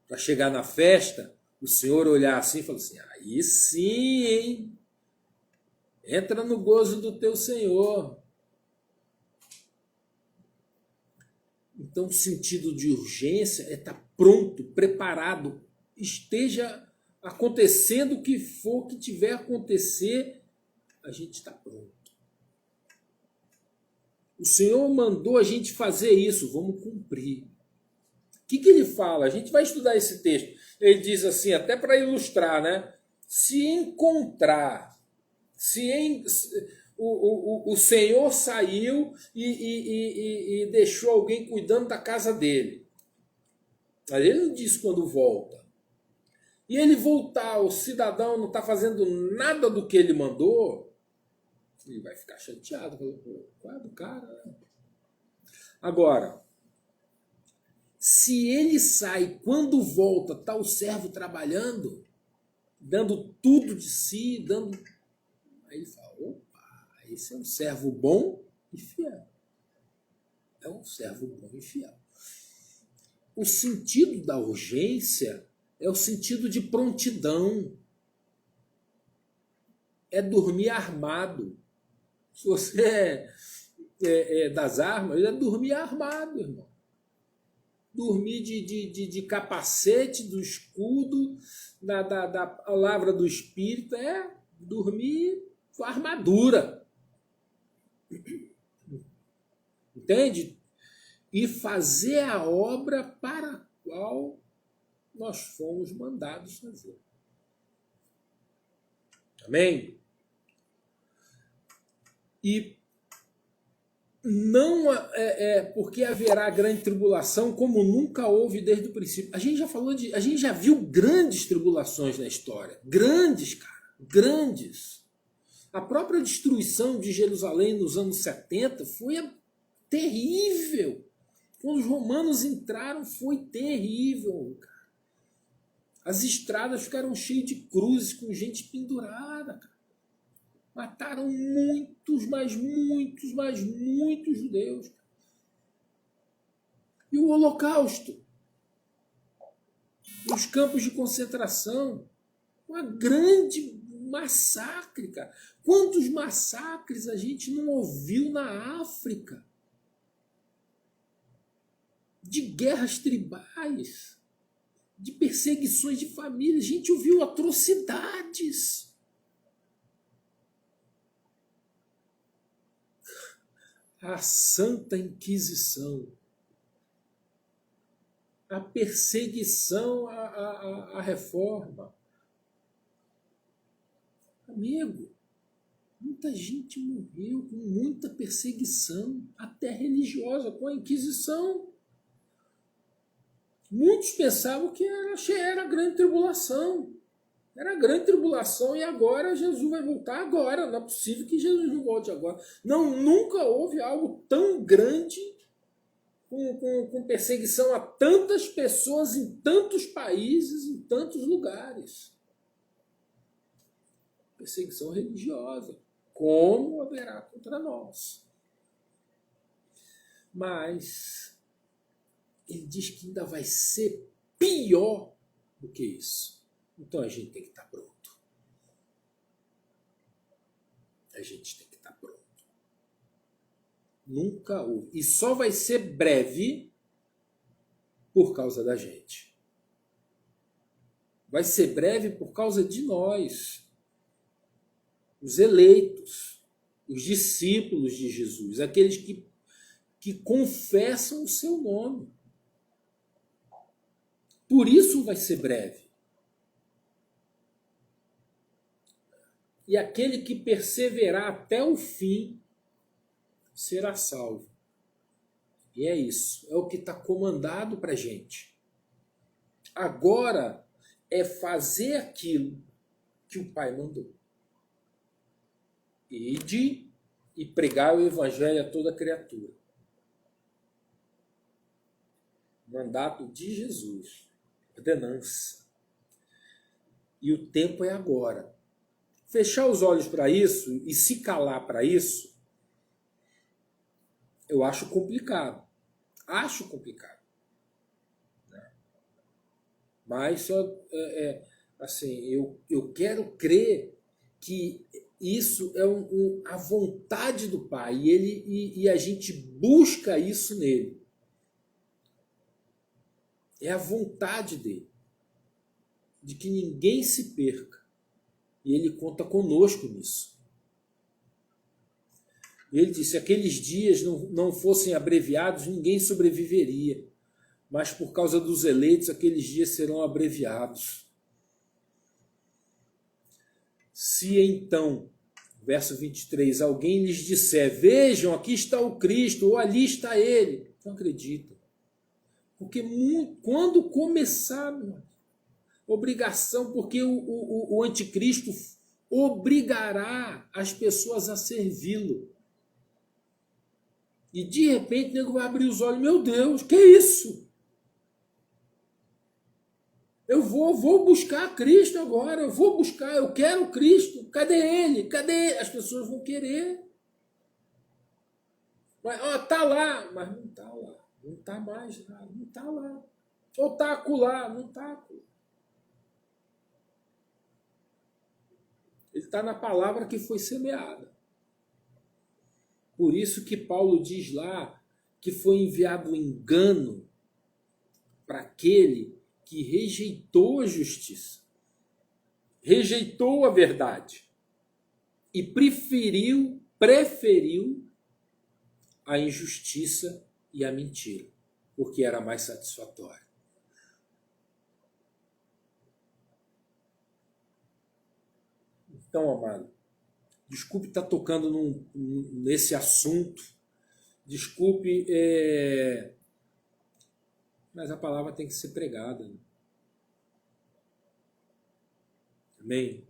Para chegar na festa, o Senhor olhar assim e falar assim, aí sim, hein? Entra no gozo do teu Senhor. Então, o sentido de urgência é estar pronto, preparado. Esteja acontecendo o que for que tiver a acontecer, a gente está pronto. O Senhor mandou a gente fazer isso, vamos cumprir. O que ele fala? A gente vai estudar esse texto. Ele diz assim, até para ilustrar, né? Se encontrar, o Senhor saiu e deixou alguém cuidando da casa dele. Mas ele não diz quando volta. E ele voltar, o cidadão não está fazendo nada do que ele mandou, ele vai ficar chateado. Qual é do cara? Agora, se ele sai, quando volta, está o servo trabalhando, dando tudo de si, aí ele fala, opa, esse é um servo bom e fiel. É um servo bom e fiel. O sentido da urgência é o sentido de prontidão. É dormir armado. Se você é das armas, é dormir armado, irmão. Dormir de capacete, do escudo, da palavra do Espírito, é dormir com armadura. Entende? E fazer a obra para a qual nós fomos mandados fazer. Amém? E não porque haverá grande tribulação como nunca houve desde o princípio. A gente já viu grandes tribulações na história. Grandes, cara. Grandes. A própria destruição de Jerusalém nos anos 70 foi terrível. Quando os romanos entraram, foi terrível, cara. As estradas ficaram cheias de cruzes com gente pendurada, cara. Mataram muitos judeus. E o Holocausto? Os campos de concentração? Uma grande massacre, cara. Quantos massacres a gente não ouviu na África? de guerras tribais, de perseguições de família. A gente ouviu atrocidades. A Santa Inquisição, a perseguição à reforma. Amigo, muita gente morreu com muita perseguição, até religiosa, com a Inquisição. Muitos pensavam que era a grande tribulação. Era a grande tribulação e agora Jesus vai voltar agora. Não é possível que Jesus não volte agora. Não, nunca houve algo tão grande com perseguição a tantas pessoas em tantos países, em tantos lugares. Perseguição religiosa. Como haverá contra nós? Mas ele diz que ainda vai ser pior do que isso. Então a gente tem que estar pronto. A gente tem que estar pronto. Nunca houve. E só vai ser breve por causa da gente. Vai ser breve por causa de nós. Os eleitos, os discípulos de Jesus, aqueles que confessam o seu nome. Por isso vai ser breve. E aquele que perseverar até o fim será salvo. E é isso, é o que está comandado para a gente. Agora é fazer aquilo que o Pai mandou. Ide e pregar o Evangelho a toda criatura. Mandato de Jesus. Ordenança. E o tempo é agora. Fechar os olhos para isso e se calar para isso, eu acho complicado. Acho complicado. Mas só, assim, eu quero crer que isso é a vontade do Pai e a gente busca isso nele. É a vontade dele, de que ninguém se perca. E ele conta conosco nisso. Ele disse, se aqueles dias não fossem abreviados, ninguém sobreviveria. Mas por causa dos eleitos, aqueles dias serão abreviados. Se então, verso 23, alguém lhes disser, vejam, aqui está o Cristo, ou ali está ele, não acreditam. Porque quando começar, obrigação, porque o anticristo obrigará as pessoas a servi-lo. E de repente o nego vai abrir os olhos, meu Deus, que é isso? Eu vou buscar Cristo agora, eu quero Cristo, cadê ele? Cadê ele? As pessoas vão querer. Mas, tá lá, mas não tá lá, não tá mais lá, não tá lá. Ou tá acolá, não tá acolá. Ele está na palavra que foi semeada. Por isso que Paulo diz lá que foi enviado o engano para aquele que rejeitou a justiça, rejeitou a verdade e preferiu a injustiça e a mentira, porque era mais satisfatório. Então, amado, desculpe estar tocando nesse assunto, desculpe, mas a palavra tem que ser pregada. Né? Amém?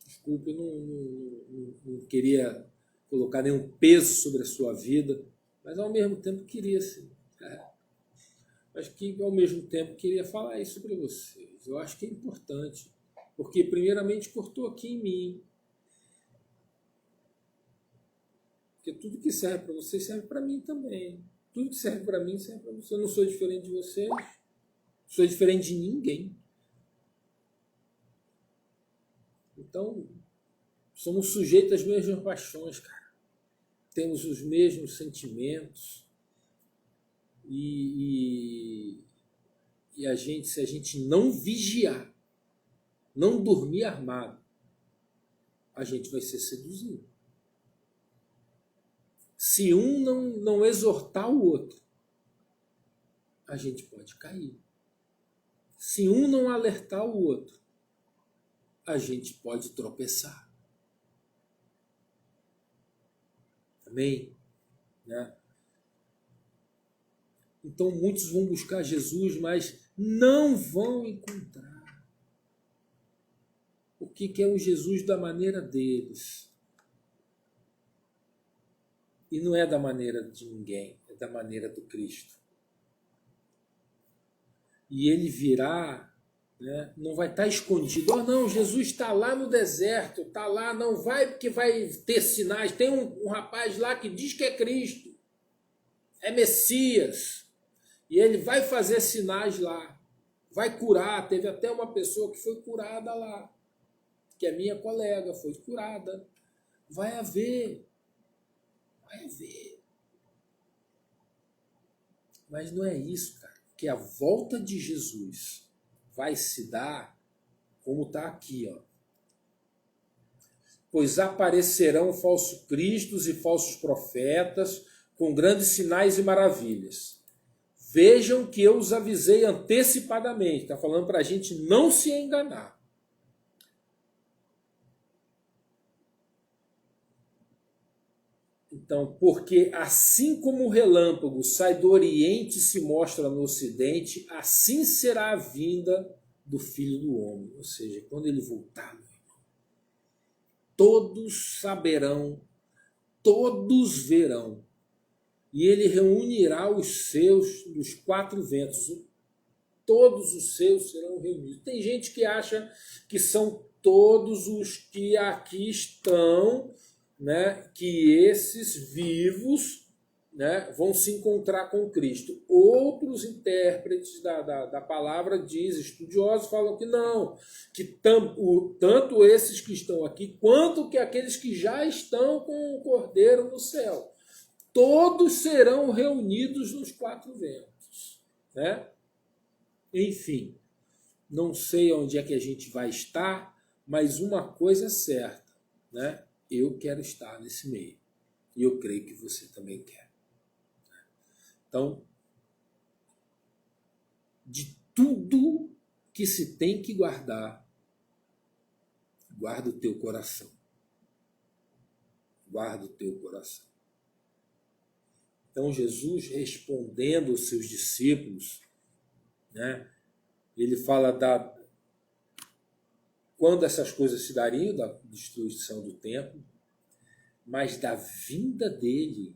Desculpe, eu não queria colocar nenhum peso sobre a sua vida, mas ao mesmo tempo queria sim. Mas que ao mesmo tempo queria falar isso para vocês. Eu acho que é importante, porque primeiramente cortou aqui em mim. Porque tudo que serve para você serve para mim também. Tudo que serve para mim serve para você. Eu não sou diferente de vocês. Não sou diferente de ninguém. Então, somos sujeitos às mesmas paixões, cara. Temos os mesmos sentimentos. E a gente, se a gente não vigiar, não dormir armado, a gente vai ser seduzido. Se um não exortar o outro, a gente pode cair. Se um não alertar o outro, a gente pode tropeçar. Amém? Né? Então muitos vão buscar Jesus, mas não vão encontrar. O que é o Jesus da maneira deles? E não é da maneira de ninguém, é da maneira do Cristo. E ele virá, né? Não vai estar escondido. Oh, não, Jesus está lá no deserto, está lá, não vai porque vai ter sinais. Tem um rapaz lá que diz que é Cristo, é Messias, e ele vai fazer sinais lá, vai curar. Teve até uma pessoa que foi curada lá, que é minha colega, foi curada. Vai haver. Mas não é isso, cara. Que a volta de Jesus vai se dar como está aqui, ó. Pois aparecerão falsos cristos e falsos profetas com grandes sinais e maravilhas. Vejam que eu os avisei antecipadamente. Está falando para a gente não se enganar. Então, porque assim como o relâmpago sai do Oriente e se mostra no Ocidente, assim será a vinda do Filho do Homem. Ou seja, quando ele voltar, meu irmão, todos saberão, todos verão. E ele reunirá os seus dos quatro ventos. Todos os seus serão reunidos. Tem gente que acha que são todos os que aqui estão, né, que esses vivos, né, vão se encontrar com Cristo. Outros intérpretes da palavra dizem, estudiosos falam que não, que tanto esses que estão aqui, quanto que aqueles que já estão com o Cordeiro no céu, todos serão reunidos nos quatro ventos. Né? Enfim, não sei onde é que a gente vai estar, mas uma coisa é certa, né? Eu quero estar nesse meio. E eu creio que você também quer. Então, de tudo que se tem que guardar, guarda o teu coração. Guarda o teu coração. Então, Jesus, respondendo aos seus discípulos, né, ele fala quando essas coisas se dariam, da destruição do templo, mas da vinda dele,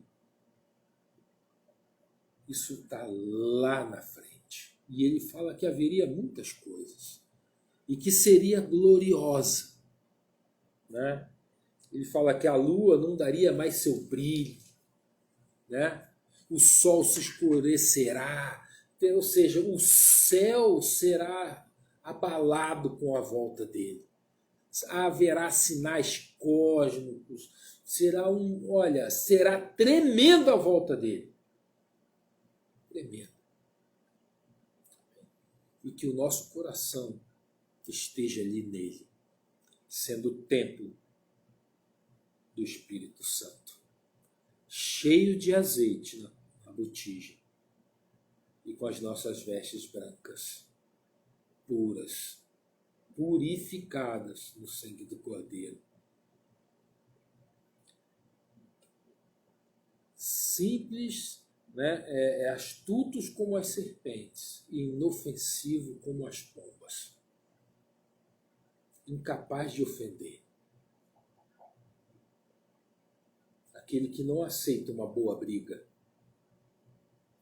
isso está lá na frente. E ele fala que haveria muitas coisas e que seria gloriosa. Né? Ele fala que a lua não daria mais seu brilho, né? O sol se escurecerá, ou seja, o céu será abalado com a volta dele. Haverá sinais cósmicos, será tremendo a volta dele. Tremendo. E que o nosso coração esteja ali nele, sendo o templo do Espírito Santo, cheio de azeite na botija e com as nossas vestes brancas, puras, purificadas no sangue do Cordeiro. Simples, né? Astutos como as serpentes e inofensivo como as pombas. Incapaz de ofender. Aquele que não aceita uma boa briga,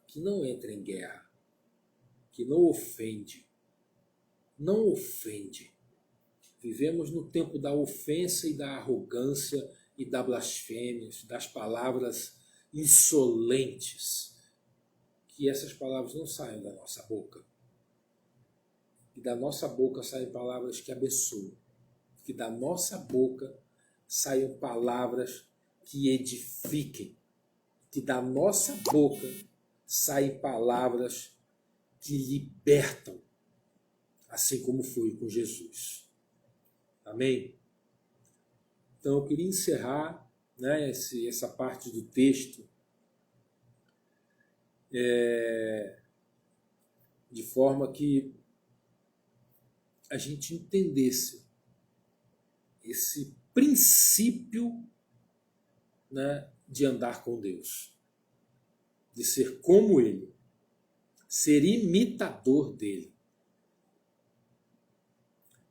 que não entra em guerra, que não ofende. Não ofende. Vivemos no tempo da ofensa e da arrogância e da blasfêmia, das palavras insolentes. Que essas palavras não saiam da nossa boca. Que da nossa boca saiam palavras que abençoam. Que da nossa boca saiam palavras que edifiquem. Que da nossa boca saem palavras que libertam, assim como foi com Jesus. Amém? Então eu queria encerrar, né, essa parte do texto de forma que a gente entendesse esse princípio, né, de andar com Deus, de ser como Ele, ser imitador dele.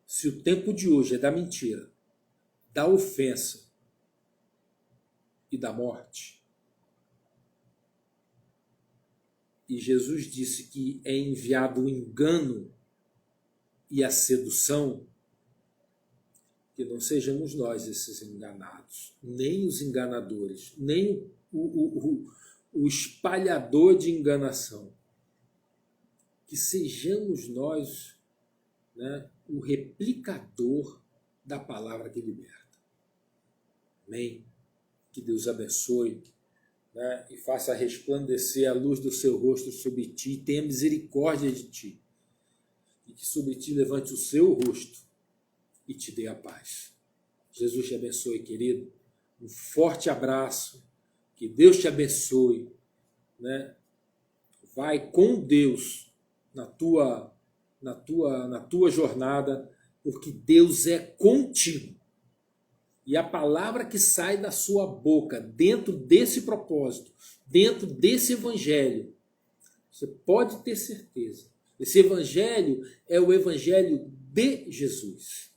Se o tempo de hoje é da mentira, da ofensa e da morte, e Jesus disse que é enviado o engano e a sedução, que não sejamos nós esses enganados, nem os enganadores, nem o espalhador de enganação. Que sejamos nós, né, o replicador da palavra que liberta. Amém? Que Deus abençoe, né, e faça resplandecer a luz do seu rosto sobre ti, e tenha misericórdia de ti, e que sobre ti levante o seu rosto e te dê a paz. Jesus te abençoe, querido. Um forte abraço. Que Deus te abençoe, né? Vai com Deus na tua jornada, porque Deus é contigo. E a palavra que sai da sua boca, dentro desse propósito, dentro desse evangelho, você pode ter certeza. Esse evangelho é o evangelho de Jesus.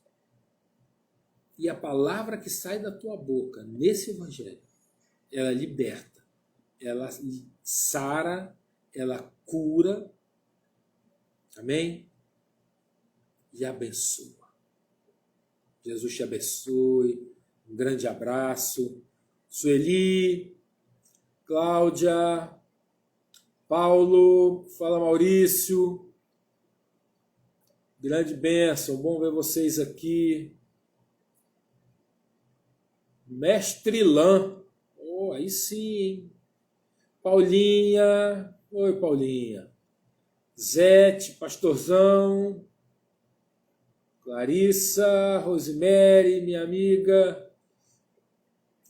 E a palavra que sai da tua boca, nesse evangelho, ela liberta, ela sara, ela cura, amém? E abençoa. Jesus te abençoe. Um grande abraço. Sueli, Cláudia, Paulo, fala Maurício. Grande bênção, bom ver vocês aqui. Mestre Lã, oh, aí sim. Paulinha, oi Paulinha. Zete, Pastorzão. Clarissa, Rosemary, minha amiga.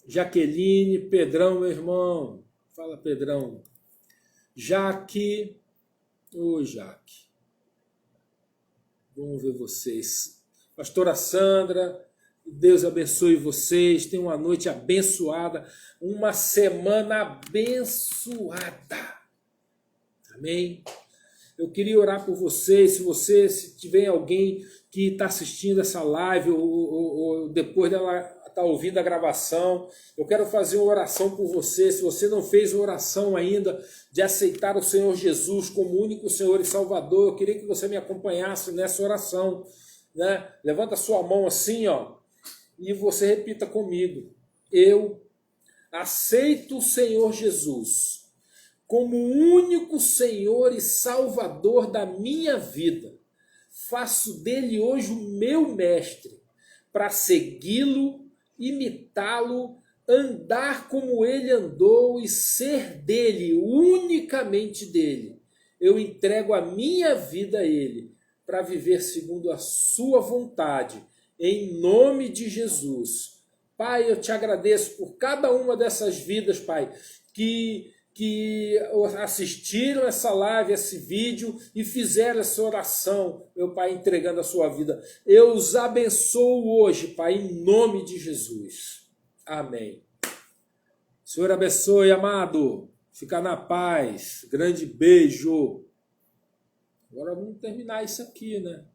Jaqueline, Pedrão, meu irmão. Fala, Pedrão. Jaque. Oi, Jaque. Vamos ver vocês. Pastora Sandra, Deus abençoe vocês. Tenham uma noite abençoada. Uma semana abençoada. Amém? Eu queria orar por vocês. Se tiver alguém que está assistindo essa live ou depois dela está ouvindo a gravação, eu quero fazer uma oração por você. Se você não fez uma oração ainda de aceitar o Senhor Jesus como único Senhor e Salvador, eu queria que você me acompanhasse nessa oração, né? Levanta a sua mão assim, ó, e você repita comigo. Eu aceito o Senhor Jesus como único Senhor e Salvador da minha vida. Faço dele hoje o meu mestre, para segui-lo, imitá-lo, andar como ele andou e ser dele, unicamente dele. Eu entrego a minha vida a ele, para viver segundo a sua vontade, em nome de Jesus. Pai, eu te agradeço por cada uma dessas vidas, Pai, que assistiram essa live, esse vídeo e fizeram essa oração, meu Pai, entregando a sua vida. Eu os abençoo hoje, Pai, em nome de Jesus. Amém. Senhor abençoe, amado. Fica na paz. Grande beijo. Agora vamos terminar isso aqui, né?